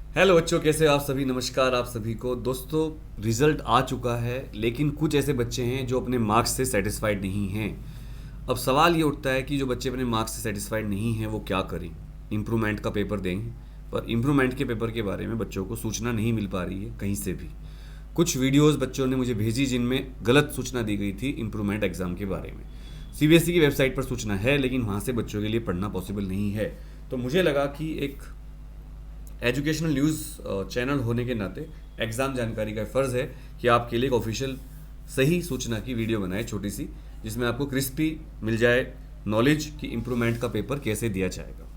Hello बच्चों, कैसे हो आप सभी। नमस्कार आप सभी को। दोस्तों, रिजल्ट आ चुका है, लेकिन कुछ ऐसे बच्चे हैं जो अपने मार्क्स से सेटिस्फाइड नहीं हैं। अब सवाल ये उठता है कि जो बच्चे अपने मार्क्स से सेटिस्फाइड नहीं हैं वो क्या करें। इम्प्रूवमेंट का पेपर देंगे, पर इम्प्रूवमेंट के पेपर के बारे में बच्चों को सूचना नहीं मिल पा रही है कहीं से भी। कुछ वीडियोस बच्चों ने मुझे भेजी जिनमें गलत सूचना दी गई थी इम्प्रूवमेंट एग्ज़ाम के बारे में। सीबीएसई की वेबसाइट पर सूचना है, लेकिन वहाँ से बच्चों के लिए पढ़ना पॉसिबल नहीं है। तो मुझे लगा कि एक एजुकेशनल न्यूज़ चैनल होने के नाते एग्ज़ाम जानकारी का फ़र्ज़ है कि आपके लिए एक ऑफिशियल सही सूचना की वीडियो बनाए, छोटी सी, जिसमें आपको क्रिस्पी मिल जाए नॉलेज कि इम्प्रूवमेंट का पेपर कैसे दिया जाएगा।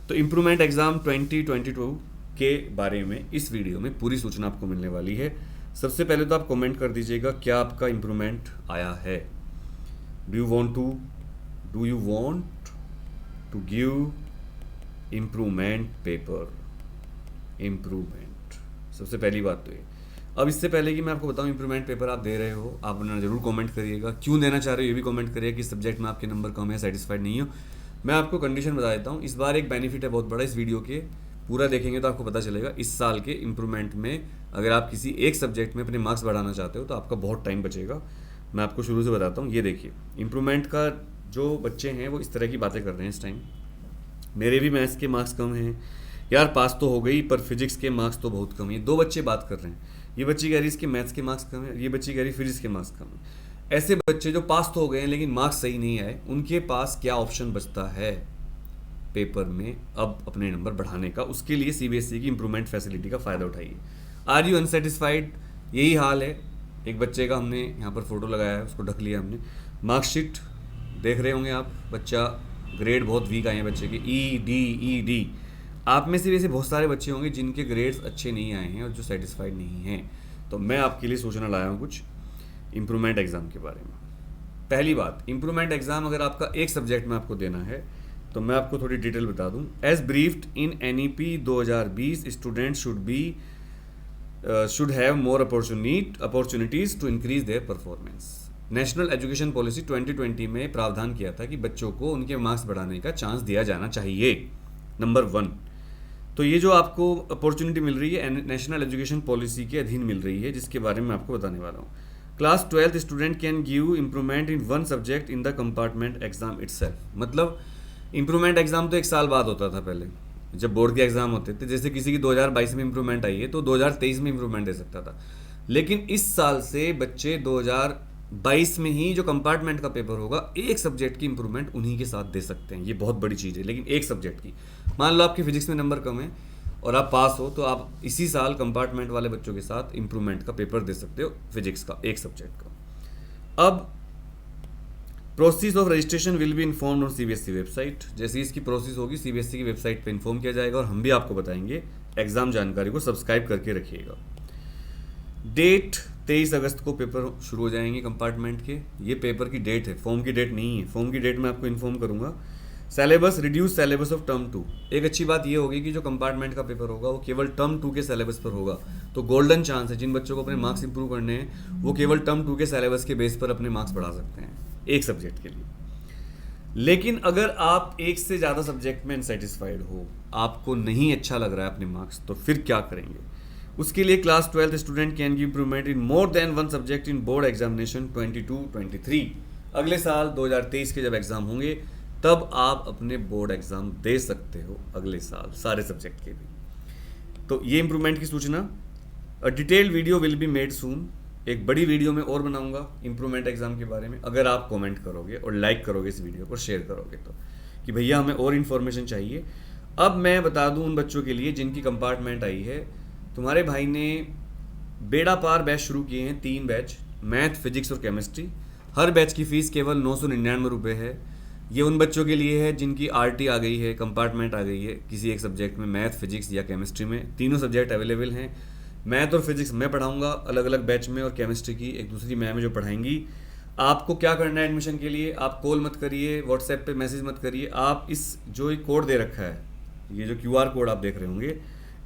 तो इम्प्रूवमेंट एग्ज़ाम 2022 के बारे में इस वीडियो में पूरी सूचना आपको मिलने वाली है। सबसे पहले तो आप कमेंट कर दीजिएगा क्या आपका इम्प्रूवमेंट आया है। Do you want to give improvement paper. Improvement, सबसे पहली बात तो ये। अब इससे पहले कि मैं आपको बताऊं इम्प्रूवमेंट पेपर आप दे रहे हो, आप अपना जरूर कमेंट करिएगा। क्यों देना चाह रहे हो ये भी कमेंट करिएगा, किस सब्जेक्ट में आपके नंबर कम है, सेटिस्फाइड नहीं हो। मैं आपको कंडीशन बता देता हूँ। इस बार एक बेनिफिट है बहुत बड़ा इस वीडियो के, पूरा देखेंगे तो आपको पता चलेगा। इस साल के इम्प्रूवमेंट में अगर आप किसी एक सब्जेक्ट में अपने मार्क्स बढ़ाना चाहते हो तो आपका बहुत टाइम बचेगा। मैं आपको शुरू से बताता हूँ। ये देखिए, इम्प्रूवमेंट का जो बच्चे हैं वो इस तरह की बातें कर रहे हैं इस टाइम। मेरे भी मैथ्स के मार्क्स कम हैं यार, पास तो हो गई पर फिजिक्स के मार्क्स तो बहुत कम है। दो बच्चे बात कर रहे हैं, ये बच्ची कह रही इसके मैथ्स के मार्क्स कम है, ये बच्ची कह रही फिजिक्स के मार्क्स कम है। ऐसे बच्चे जो पास तो हो गए हैं लेकिन मार्क्स सही नहीं आए, उनके पास क्या ऑप्शन बचता है पेपर में अब अपने नंबर बढ़ाने का। उसके लिए सीबीएसई की इंप्रूवमेंट फैसिलिटी का फ़ायदा उठाइए। आर यू अनसेटिस्फाइड, यही हाल है। एक बच्चे का हमने यहाँ पर फोटो लगाया है, उसको ढक लिया हमने। मार्कशीट देख रहे होंगे आप, बच्चा ग्रेड बहुत वीक आए हैं बच्चे के, ई डी। आप में से भी ऐसे बहुत सारे बच्चे होंगे जिनके ग्रेड्स अच्छे नहीं आए हैं और जो सेटिस्फाइड नहीं हैं। तो मैं आपके लिए सूचना लाया हूँ कुछ इम्प्रूवमेंट एग्ज़ाम के बारे में। पहली बात, इम्प्रूवमेंट एग्ज़ाम अगर आपका एक सब्जेक्ट में आपको देना है तो मैं आपको थोड़ी डिटेल बता दूं। As briefed in NEP 2020, student should have more opportunities to increase their performance. National education policy 2020 में प्रावधान किया था कि बच्चों को उनके मार्क्स बढ़ाने का चांस दिया जाना चाहिए, नंबर 1। तो ये जो आपको अपॉर्चुनिटी मिल रही है नेशनल एजुकेशन पॉलिसी के अधीन मिल रही है, जिसके बारे में आपको बताने वाला हूँ। Class 12th student can give improvement in one subject in the compartment exam itself. मतलब इम्प्रूवमेंट एग्जाम तो एक साल बाद होता था पहले, जब बोर्ड के एग्जाम होते थे। जैसे किसी की 2022 में इम्प्रूवमेंट आई है तो 2023 में इम्प्रूवमेंट दे सकता था। लेकिन इस साल से बच्चे 2022 में ही जो कंपार्टमेंट का पेपर होगा, एक सब्जेक्ट की इंप्रूवमेंट उन्हीं के साथ दे सकते हैं। ये बहुत बड़ी चीज़ है। लेकिन एक सब्जेक्ट की, मान लो आपके फिजिक्स में नंबर कम है और आप पास हो, तो आप इसी साल कंपार्टमेंट वाले बच्चों के साथ इंप्रूवमेंट का पेपर दे सकते हो, फिजिक्स का एक सब्जेक्ट का। अब process of registration will be informed on CBSE website. जैसे इसकी प्रोसेस होगी सीबीएसई की वेबसाइट पे इन्फॉर्म किया जाएगा और हम भी आपको बताएंगे। एग्जाम जानकारी को सब्सक्राइब करके रखिएगा। डेट 23 अगस्त को पेपर शुरू हो जाएंगे कंपार्टमेंट के। ये पेपर की डेट है, फॉर्म की डेट नहीं है। फॉर्म की डेट मैं आपको इन्फॉर्म करूंगा। Syllabus, reduce syllabus of term 2। एक अच्छी बात ये होगी कि जो कंपार्टमेंट का पेपर होगा वो केवल टर्म 2 के सिलेबस पर होगा। तो गोल्डन चांस है, जिन बच्चों को अपने मार्क्स इंप्रूव करने हैं वो केवल टर्म 2 के सिलेबस के बेस पर अपने मार्क्स बढ़ा सकते हैं एक सब्जेक्ट के लिए। लेकिन अगर आप एक से ज़्यादा सब्जेक्ट में अनसेटिस्फाइड हो, आपको नहीं अच्छा लग रहा है अपने मार्क्स, तो फिर क्या करेंगे। उसके लिए class 12th student can give improvement in more than one subject in board examination 22-23। अगले साल 2023 के जब एग्जाम होंगे तब आप अपने बोर्ड एग्जाम दे सकते हो, अगले साल सारे सब्जेक्ट के भी। तो ये इम्प्रूवमेंट की सूचना। A detailed video will be made soon. एक बड़ी वीडियो में और बनाऊंगा इम्प्रूवमेंट एग्जाम के बारे में, अगर आप कमेंट करोगे और लाइक करोगे इस वीडियो को, शेयर करोगे तो, कि भैया हमें और इन्फॉर्मेशन चाहिए। अब मैं बता दूं उन बच्चों के लिए जिनकी कंपार्टमेंट आई है, तुम्हारे भाई ने बेड़ा पार बैच शुरू किए हैं, 3 बैच, मैथ, फिजिक्स और केमिस्ट्री। हर बैच की फ़ीस केवल 999 रुपये है। ये उन बच्चों के लिए है जिनकी आरटी आ गई है, कंपार्टमेंट आ गई है किसी एक सब्जेक्ट में, मैथ, फिजिक्स या केमिस्ट्री में। तीनों सब्जेक्ट अवेलेबल हैं। मैथ और फिजिक्स मैं पढ़ाऊंगा अलग अलग बैच में, और केमिस्ट्री की एक दूसरी मैम है जो पढ़ाएंगी। आपको क्या करना है एडमिशन के लिए, आप कॉल मत करिए, व्हाट्सएप पे मैसेज मत करिए। आप इस जो एक कोड दे रखा है, ये जो क्यूआर कोड आप देख रहे होंगे,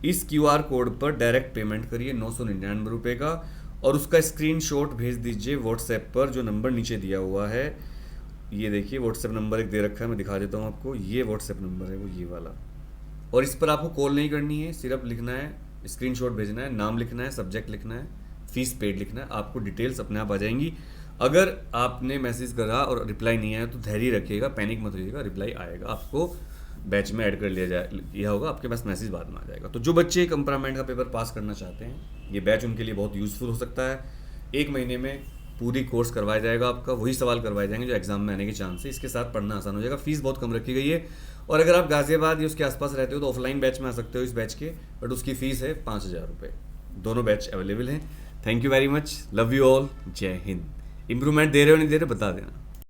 इस क्यूआर कोड पर डायरेक्ट पेमेंट करिए 999 रुपये का, और उसका स्क्रीनशॉट भेज दीजिए व्हाट्सएप पर, जो नंबर नीचे दिया हुआ है। ये देखिए व्हाट्सएप नंबर एक दे रखा है, मैं दिखा देता हूँ आपको। ये व्हाट्सएप नंबर है वो, ये वाला, और इस पर आपको कॉल नहीं करनी है, सिर्फ लिखना है, स्क्रीनशॉट भेजना है, नाम लिखना है, सब्जेक्ट लिखना है, फीस पेड लिखना है, आपको डिटेल्स अपने आप आ जाएंगी। अगर आपने मैसेज करा और रिप्लाई नहीं आया तो धैर्य रखिएगा, पैनिक मत होइएगा, रिप्लाई आएगा, आपको बैच में ऐड कर लिया होगा, आपके पास मैसेज बाद में आ जाएगा। तो जो बच्चे कंप्रामेंट का पेपर पास करना चाहते हैं, ये बैच उनके लिए बहुत यूज़फुल हो सकता है। 1 महीने में पूरी कोर्स करवाया जाएगा आपका, वही सवाल करवाए जाएंगे जो एग्जाम में आने के चांस है, इसके साथ पढ़ना आसान हो जाएगा। फीस बहुत कम रखी गई है, और अगर आप गाजियाबाद या उसके आसपास रहते हो तो ऑफलाइन बैच में आ सकते हो इस बैच के, बट उसकी फ़ीस है 5,000 रुपये। दोनों बैच अवेलेबल हैं। Thank you very much, love you all, जय हिंद। इंप्रूवमेंट दे रहे हो नहीं दे रहे बता देना।